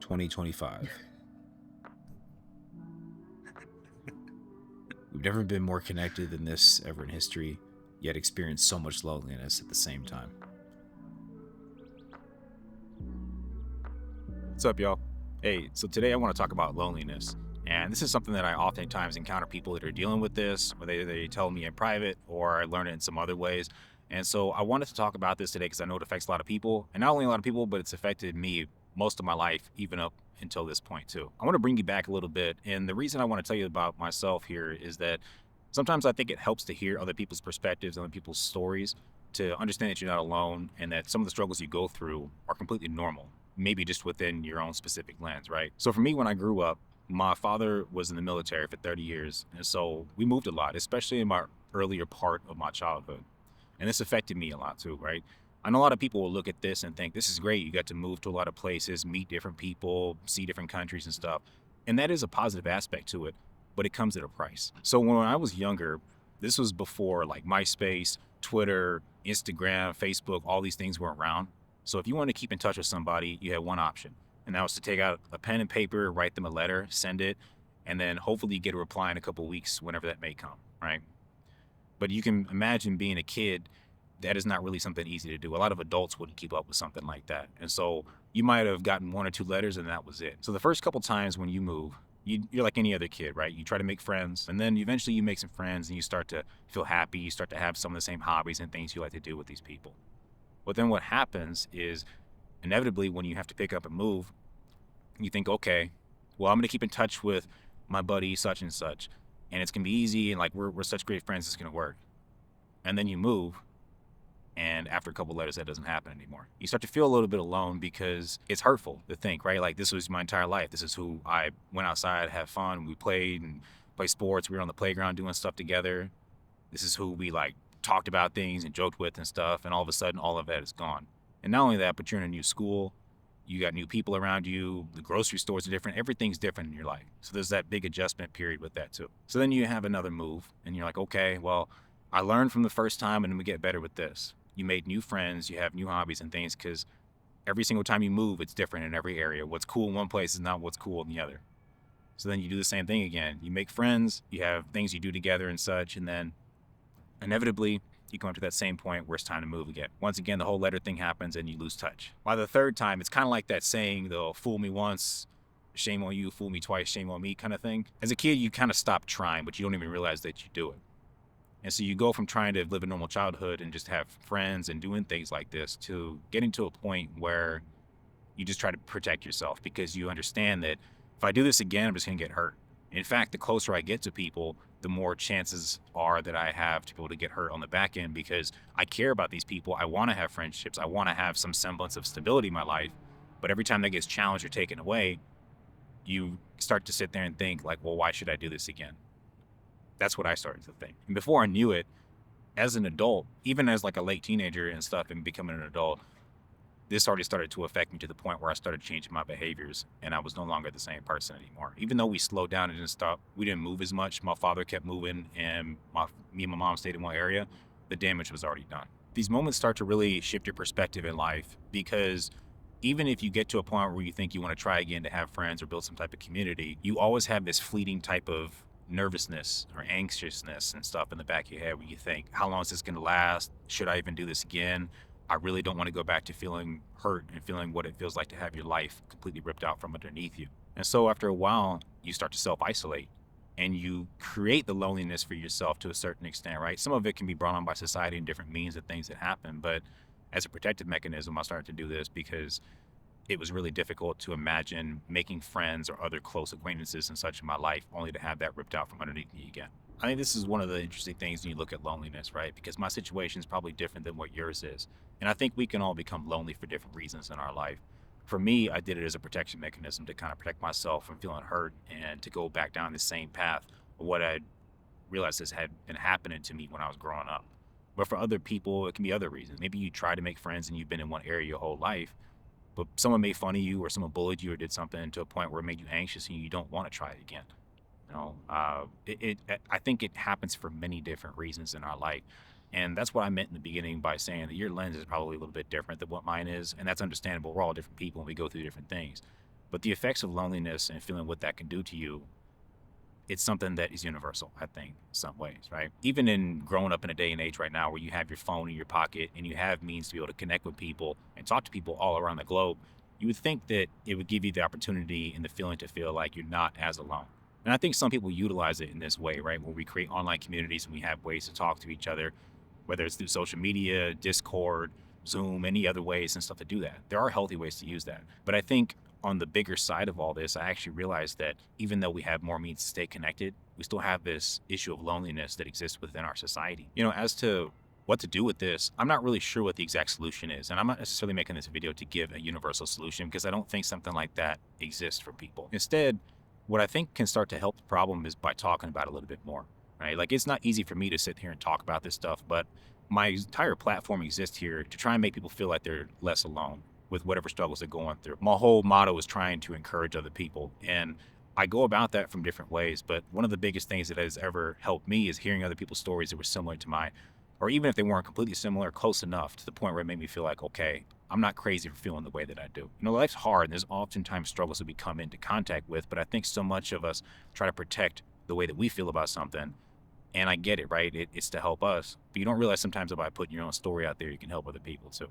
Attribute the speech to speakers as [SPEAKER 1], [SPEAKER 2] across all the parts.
[SPEAKER 1] 2025. We've never been more connected than this ever in history, yet experienced so much loneliness at the same time.
[SPEAKER 2] What's up, y'all? Hey, so today I want to talk about loneliness. And this is something that I oftentimes encounter people that are dealing with this, or they tell me in private, or I learn it in some other ways. And so I wanted to talk about this today because I know it affects a lot of people, and not only a lot of people, but it's affected me most of my life, even up until this point, too. I want to bring you back a little bit. And the reason I want to tell you about myself here is that sometimes I think it helps to hear other people's perspectives, other people's stories, to understand that you're not alone and that some of the struggles you go through are completely normal, maybe just within your own specific lens, right? So for me, when I grew up, my father was in the military for 30 years. And so we moved a lot, especially in my earlier part of my childhood. And this affected me a lot too, right? I know a lot of people will look at this and think, this is great. You got to move to a lot of places, meet different people, see different countries and stuff. And that is a positive aspect to it, but it comes at a price. So when I was younger, this was before like MySpace, Twitter, Instagram, Facebook, all these things were around. So if you want to keep in touch with somebody, you had one option, and that was to take out a pen and paper, write them a letter, send it, and then hopefully get a reply in a couple of weeks, whenever that may come, right? But you can imagine being a kid, that is not really something easy to do. A lot of adults wouldn't keep up with something like that. And so you might have gotten one or two letters and that was it. So the first couple times when you move, you're like any other kid, right? You try to make friends, and then eventually you make some friends and you start to feel happy. You start to have some of the same hobbies and things you like to do with these people. But then what happens is inevitably when you have to pick up and move, you think, okay, well, I'm going to keep in touch with my buddy such and such, and it's going to be easy, and like we're such great friends, it's going to work. And then you move, and after a couple letters, that doesn't happen anymore. You start to feel a little bit alone because it's hurtful to think, right? Like this was my entire life. This is who I went outside, had fun, we played and played sports. We were on the playground doing stuff together. This is who we like talked about things and joked with and stuff. And all of a sudden, all of that is gone. And not only that, but you're in a new school. You got new people around you. The grocery stores are different. Everything's different in your life. So there's that big adjustment period with that too. So then you have another move and you're like, okay, well, I learned from the first time and then we get better with this. You made new friends, you have new hobbies and things because every single time you move, it's different in every area. What's cool in one place is not what's cool in the other. So then you do the same thing again. You make friends, you have things you do together and such, and then inevitably you come to that same point where it's time to move again. Once again, the whole letter thing happens and you lose touch. By the third time, it's kind of like that saying, though, fool me once, shame on you, fool me twice, shame on me kind of thing. As a kid, you kind of stop trying, but you don't even realize that you do it. And so you go from trying to live a normal childhood and just have friends and doing things like this to getting to a point where you just try to protect yourself because you understand that if I do this again, I'm just going to get hurt. In fact, the closer I get to people, the more chances are that I have to be able to get hurt on the back end because I care about these people. I want to have friendships. I want to have some semblance of stability in my life. But every time that gets challenged or taken away, you start to sit there and think like, well, why should I do this again? That's what I started to think. And before I knew it, as an adult, even as like a late teenager and stuff and becoming an adult, this already started to affect me to the point where I started changing my behaviors and I was no longer the same person anymore. Even though we slowed down and didn't stop, we didn't move as much. My father kept moving and me and my mom stayed in one area. The damage was already done. These moments start to really shift your perspective in life because even if you get to a point where you think you want to try again to have friends or build some type of community, you always have this fleeting type of nervousness or anxiousness and stuff in the back of your head where you think, how long is this going to last? Should I even do this again? I really don't want to go back to feeling hurt and feeling what it feels like to have your life completely ripped out from underneath you. And so after a while, you start to self-isolate and you create the loneliness for yourself to a certain extent, right? Some of it can be brought on by society and different means and things that happen. But as a protective mechanism, I started to do this because it was really difficult to imagine making friends or other close acquaintances and such in my life only to have that ripped out from underneath me again. I think this is one of the interesting things when you look at loneliness, right? Because my situation is probably different than what yours is. And I think we can all become lonely for different reasons in our life. For me, I did it as a protection mechanism to kind of protect myself from feeling hurt and to go back down the same path of what I realized this had been happening to me when I was growing up. But for other people, it can be other reasons. Maybe you try to make friends and you've been in one area your whole life, but someone made fun of you or someone bullied you or did something to a point where it made you anxious and you don't want to try it again. I think it happens for many different reasons in our life. And that's what I meant in the beginning by saying that your lens is probably a little bit different than what mine is. And that's understandable. We're all different people and we go through different things. But the effects of loneliness and feeling what that can do to you, it's something that is universal, I think, in some ways, right? Even in growing up in a day and age right now where you have your phone in your pocket and you have means to be able to connect with people and talk to people all around the globe, you would think that it would give you the opportunity and the feeling to feel like you're not as alone. And I think some people utilize it in this way, right? Where we create online communities and we have ways to talk to each other, whether it's through social media, Discord, Zoom, any other ways and stuff to do that. There are healthy ways to use that. But I think on the bigger side of all this, I actually realized that even though we have more means to stay connected, we still have this issue of loneliness that exists within our society. As to what to do with this, I'm not really sure what the exact solution is. And I'm not necessarily making this video to give a universal solution because I don't think something like that exists for people. Instead, what I think can start to help the problem is by talking about it a little bit more, right? Like, it's not easy for me to sit here and talk about this stuff, but my entire platform exists here to try and make people feel like they're less alone with whatever struggles they're going through. My whole motto is trying to encourage other people. And I go about that from different ways. But one of the biggest things that has ever helped me is hearing other people's stories that were similar to mine, or even if they weren't completely similar, close enough to the point where it made me feel like, okay, I'm not crazy for feeling the way that I do. Life's hard and there's oftentimes struggles that we come into contact with, but I think so much of us try to protect the way that we feel about something. And I get it, right? It's to help us. But you don't realize sometimes that by putting your own story out there, you can help other people too.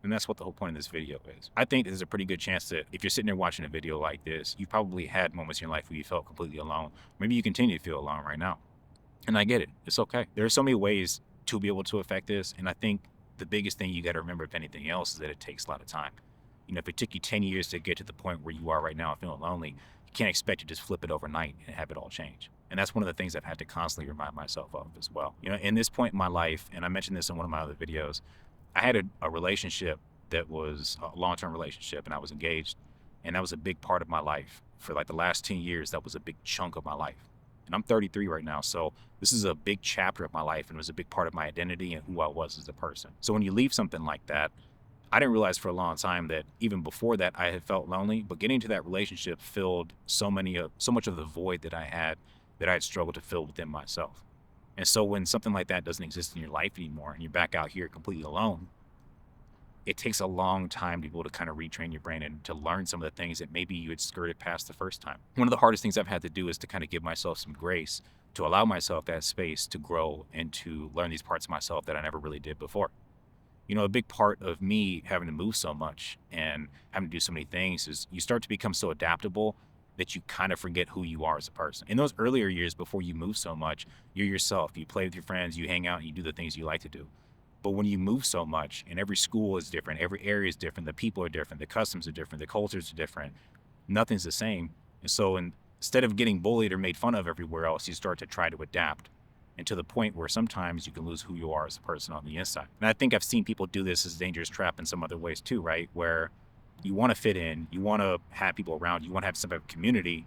[SPEAKER 2] And that's what the whole point of this video is. I think there's a pretty good chance that if you're sitting there watching a video like this, you probably had moments in your life where you felt completely alone. Maybe you continue to feel alone right now. And I get it. It's okay. There are so many ways to be able to affect this. And I think the biggest thing you got to remember, if anything else, is that it takes a lot of time. If it took you 10 years to get to the point where you are right now feeling lonely, you can't expect to just flip it overnight and have it all change. And that's one of the things I've had to constantly remind myself of as well. In this point in my life, and I mentioned this in one of my other videos, I had a relationship that was a long-term relationship, and I was engaged, and that was a big part of my life. For like the last 10 years, that was a big chunk of my life. And I'm 33 right now, so this is a big chapter of my life, and it was a big part of my identity and who I was as a person. So when you leave something like that, I didn't realize for a long time that even before that I had felt lonely, but getting to that relationship filled so much of the void that I had struggled to fill within myself. And so when something like that doesn't exist in your life anymore and you're back out here completely alone, it takes a long time to be able to kind of retrain your brain and to learn some of the things that maybe you had skirted past the first time. One of the hardest things I've had to do is to kind of give myself some grace, to allow myself that space to grow and to learn these parts of myself that I never really did before. A big part of me having to move so much and having to do so many things is you start to become so adaptable that you kind of forget who you are as a person. In those earlier years before you move so much, you're yourself. You play with your friends, you hang out, and you do the things you like to do. But when you move so much, and every school is different, every area is different, the people are different, the customs are different, the cultures are different, nothing's the same. And so instead of getting bullied or made fun of everywhere else, you start to try to adapt. And to the point where sometimes you can lose who you are as a person on the inside. And I think I've seen people do this as a dangerous trap in some other ways too, right? Where you want to fit in, you want to have people around, you want to have some type of community,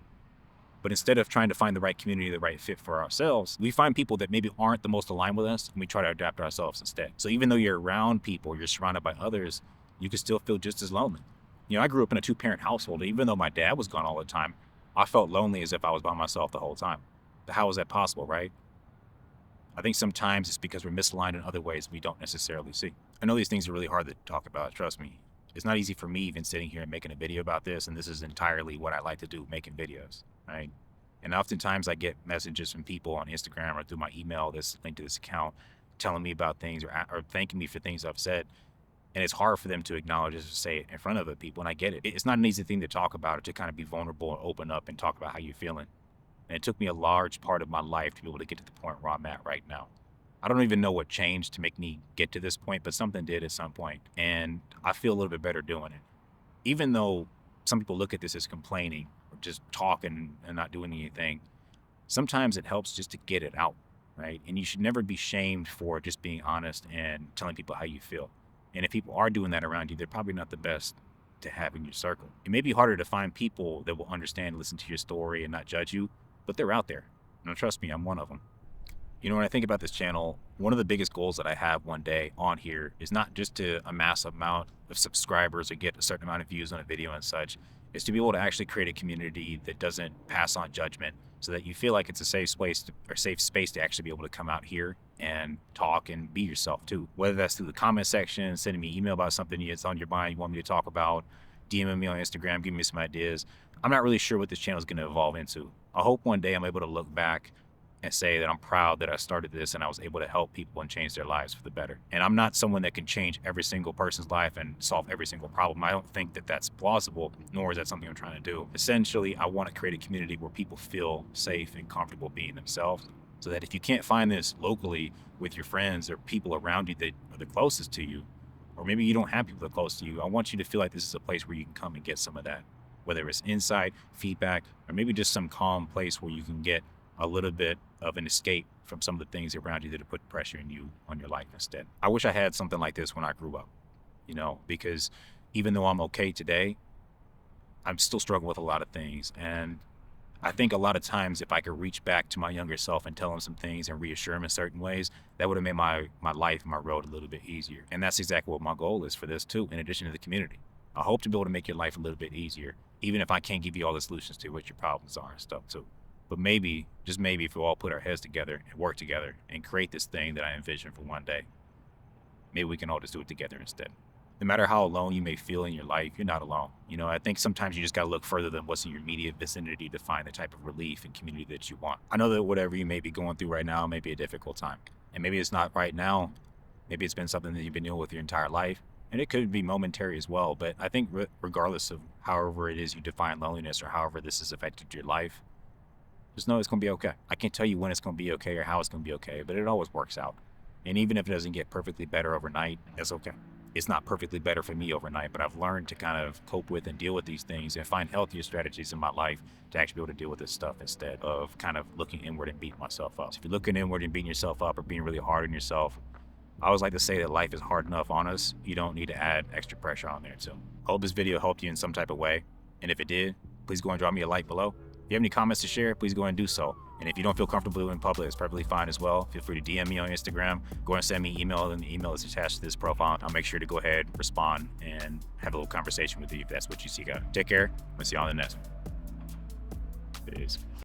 [SPEAKER 2] but instead of trying to find the right community, the right fit for ourselves, we find people that maybe aren't the most aligned with us, and we try to adapt ourselves instead. So even though you're around people, you're surrounded by others, you can still feel just as lonely. I grew up in a 2-parent household. Even though my dad was gone all the time, I felt lonely as if I was by myself the whole time. How is that possible, right? I think sometimes it's because we're misaligned in other ways we don't necessarily see. I know these things are really hard to talk about, trust me. It's not easy for me even sitting here and making a video about this, and this is entirely what I like to do, making videos, right? And oftentimes I get messages from people on Instagram or through my email that's linked to this account telling me about things or thanking me for things I've said. And it's hard for them to acknowledge this or say it in front of other people, and I get it. It's not an easy thing to talk about or to kind of be vulnerable and open up and talk about how you're feeling. And it took me a large part of my life to be able to get to the point where I'm at right now. I don't even know what changed to make me get to this point, but something did at some point. And I feel a little bit better doing it. Even though some people look at this as complaining or just talking and not doing anything, sometimes it helps just to get it out, right? And you should never be shamed for just being honest and telling people how you feel. And if people are doing that around you, they're probably not the best to have in your circle. It may be harder to find people that will understand, listen to your story, and not judge you, but they're out there. Trust me, I'm one of them. When I think about this channel, one of the biggest goals that I have one day on here is not just to amass an amount of subscribers or get a certain amount of views on a video and such, is to be able to actually create a community that doesn't pass on judgment, so that you feel like it's a safe space to actually be able to come out here and talk and be yourself too. Whether that's through the comment section, sending me an email about something that's on your mind you want me to talk about, DMing me on Instagram, giving me some ideas. I'm not really sure what this channel is going to evolve into. I hope one day I'm able to look back and say that I'm proud that I started this and I was able to help people and change their lives for the better. And I'm not someone that can change every single person's life and solve every single problem. I don't think that that's plausible, nor is that something I'm trying to do. Essentially, I want to create a community where people feel safe and comfortable being themselves, so that if you can't find this locally with your friends or people around you that are the closest to you, or maybe you don't have people that are close to you, I want you to feel like this is a place where you can come and get some of that, whether it's insight, feedback, or maybe just some calm place where you can get a little bit of an escape from some of the things around you that have put pressure on your life instead. I wish I had something like this when I grew up, because even though I'm okay today, I'm still struggling with a lot of things. And I think a lot of times if I could reach back to my younger self and tell him some things and reassure him in certain ways, that would have made my life, my road a little bit easier. And that's exactly what my goal is for this too, in addition to the community. I hope to be able to make your life a little bit easier, even if I can't give you all the solutions to what your problems are and stuff too. But maybe, just maybe, if we all put our heads together and work together and create this thing that I envision for one day, maybe we can all just do it together instead. No matter how alone you may feel in your life, you're not alone. I think sometimes you just got to look further than what's in your immediate vicinity to find the type of relief and community that you want. I know that whatever you may be going through right now may be a difficult time. And maybe it's not right now. Maybe it's been something that you've been dealing with your entire life. And it could be momentary as well. But I think regardless of however it is you define loneliness or however this has affected your life, just know it's going to be okay. I can't tell you when it's going to be okay or how it's going to be okay, but it always works out. And even if it doesn't get perfectly better overnight, that's okay. It's not perfectly better for me overnight, but I've learned to kind of cope with and deal with these things and find healthier strategies in my life to actually be able to deal with this stuff instead of kind of looking inward and beating myself up. So if you're looking inward and beating yourself up or being really hard on yourself, I always like to say that life is hard enough on us. You don't need to add extra pressure on there too. I hope this video helped you in some type of way. And if it did, please go and drop me a like below. If you have any comments to share, please go ahead and do so. And if you don't feel comfortable in public, it's perfectly fine as well. Feel free to DM me on Instagram. Go ahead and send me an email, and the email is attached to this profile. I'll make sure to go ahead, respond, and have a little conversation with you if that's what you seek out. Take care. We'll see you on the next one. Peace.